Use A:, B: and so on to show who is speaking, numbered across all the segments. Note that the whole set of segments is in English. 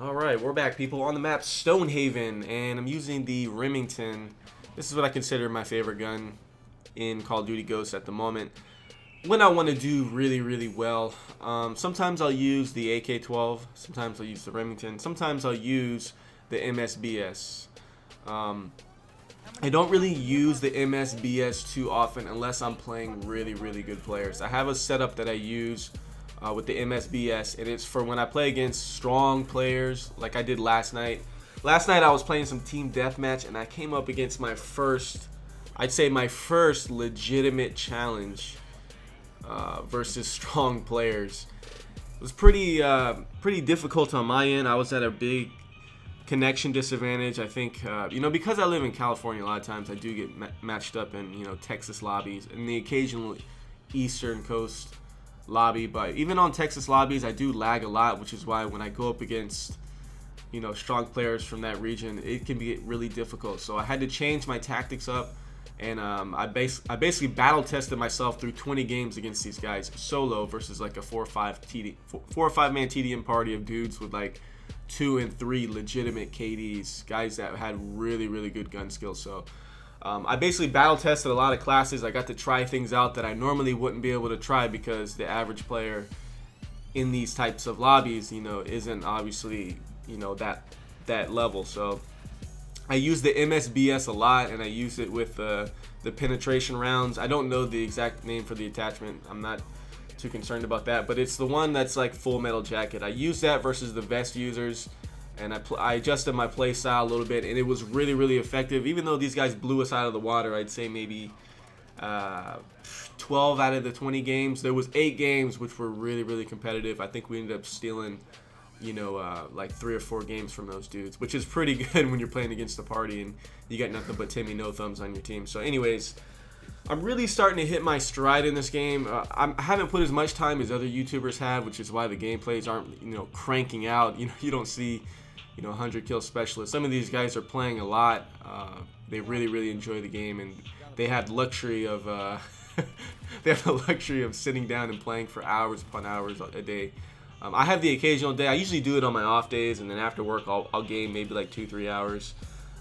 A: Alright, we're back, people, on the map Stonehaven, and I'm using the Remington. This is what I consider my favorite gun in Call of Duty Ghosts at the moment. When I want to do really well, sometimes I'll use the AK-12, sometimes I'll use the Remington, sometimes I'll use the MSBS. I don't really use the MSBS too often unless I'm playing really good players. I have a setup that I use with the MSBS, and it's for when I play against strong players like I did last night. Last night I was playing some team deathmatch, and I came up against my first, I'd say my first legitimate challenge versus strong players. It was pretty difficult on my end. I was at a big connection disadvantage. I think because I live in California, a lot of times I do get matched up in Texas lobbies and the occasional Eastern Coast lobby, but even on Texas lobbies I do lag a lot, which is why when I go up against strong players from that region, it can be really difficult. So I had to change my tactics up, and I basically battle tested myself through 20 games against these guys solo versus like a 4 or 5 man TDM party of dudes with like 2 and 3 legitimate KDs, guys that had really good gun skills. So I basically battle tested a lot of classes. I got to try things out that I normally wouldn't be able to try because the average player in these types of lobbies, isn't obviously, that level. So I use the MSBS a lot, and I use it with the penetration rounds. I don't know the exact name for the attachment. I'm not too concerned about that, but it's the one that's like full metal jacket. I use that versus the vest users, and I adjusted my play style a little bit, and it was really effective. Even though these guys blew us out of the water, I'd say maybe 12 out of the 20 games. There was 8 games which were really competitive. I think we ended up stealing like 3 or 4 games from those dudes, which is pretty good when you're playing against a party and you got nothing but Timmy No Thumbs on your team. So anyways, I'm really starting to hit my stride in this game. I haven't put as much time as other YouTubers have, which is why the gameplays aren't cranking out. You don't see 100 kill specialists. Some of these guys are playing a lot. They really enjoy the game, and they have luxury of they have the luxury of sitting down and playing for hours upon hours a day. I have the occasional day. I usually do it on my off days, and then after work I'll game maybe like 2-3 hours,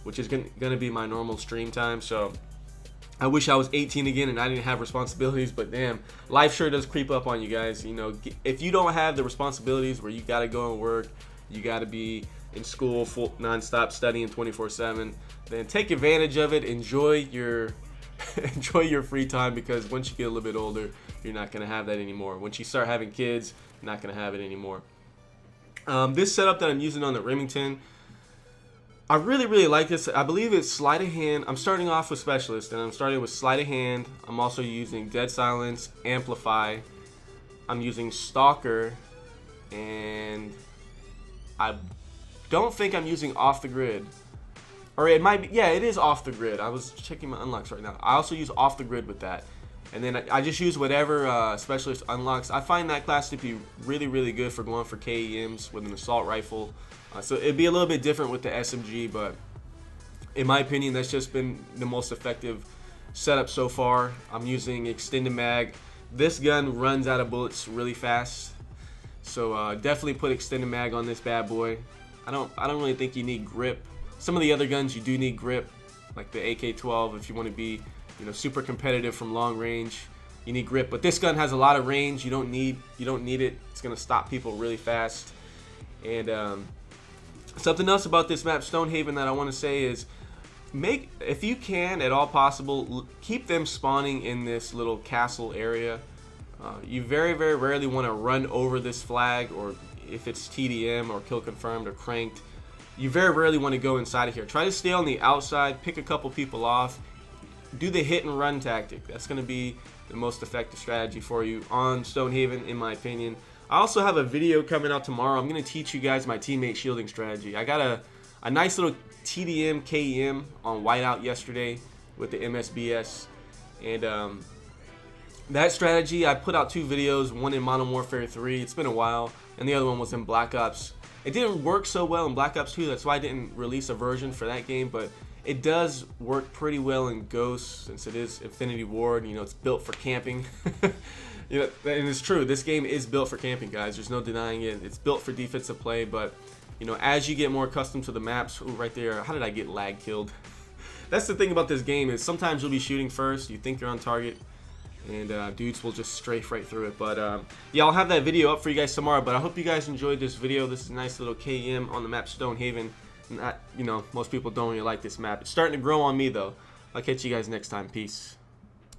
A: which is gonna be my normal stream time. So I wish I was 18 again and I didn't have responsibilities, but damn, life sure does creep up on you guys. If you don't have the responsibilities where you gotta go and work, you gotta be in school full non-stop studying 24/7, then take advantage of it. Enjoy your free time, because once you get a little bit older, you're not gonna have that anymore. Once you start having kids, you're not gonna have it anymore. This setup that I'm using on the Remington, I really like this. I believe it's sleight of hand. I'm starting off with specialist, and I'm starting with sleight of hand. I'm also using dead silence, amplify. I'm using stalker, and I don't think I'm using off the grid, or it might be. Yeah, it is off the grid. I was checking my unlocks right now. I also use off the grid with that, and then I just use whatever specialist unlocks. I find that class to be really good for going for KEMs with an assault rifle. So it'd be a little bit different with the SMG, but in my opinion, that's just been the most effective setup so far. I'm using extended mag. This gun runs out of bullets really fast, so definitely put extended mag on this bad boy. I don't really think you need grip. Some of the other guns you do need grip, like the AK-12. If you want to be super competitive from long range, you need grip. But this gun has a lot of range. You don't need it. It's gonna stop people really fast. And something else about this map Stonehaven that I want to say is, if you can at all possible, keep them spawning in this little castle area. You very rarely want to run over this flag, or if it's TDM or kill confirmed or cranked, you very rarely want to go inside of here. Try to stay on the outside, pick a couple people off, do the hit and run tactic. That's going to be the most effective strategy for you on Stonehaven, in my opinion. I also have a video coming out tomorrow. I'm going to teach you guys my teammate shielding strategy. I got a nice little TDM KEM on whiteout yesterday with the MSBS, and that strategy, I put out 2 videos, one in Modern Warfare 3, it's been a while, and the other one was in Black Ops. It didn't work so well in Black Ops 2, that's why I didn't release a version for that game, but it does work pretty well in Ghosts, since it is Infinity Ward. It's built for camping. And it's true, this game is built for camping, guys. There's no denying it. It's built for defensive play, but you know, as you get more accustomed to the maps. Ooh, right there. How did I get lag killed? That's the thing about this game is sometimes you'll be shooting first, you think you're on target, and dudes will just strafe right through it. But yeah, I'll have that video up for you guys tomorrow. But I hope you guys enjoyed this video. This is a nice little KEM on the map Stonehaven. Not, you know, most people don't really like this map. It's starting to grow on me though. I'll catch you guys next time. Peace.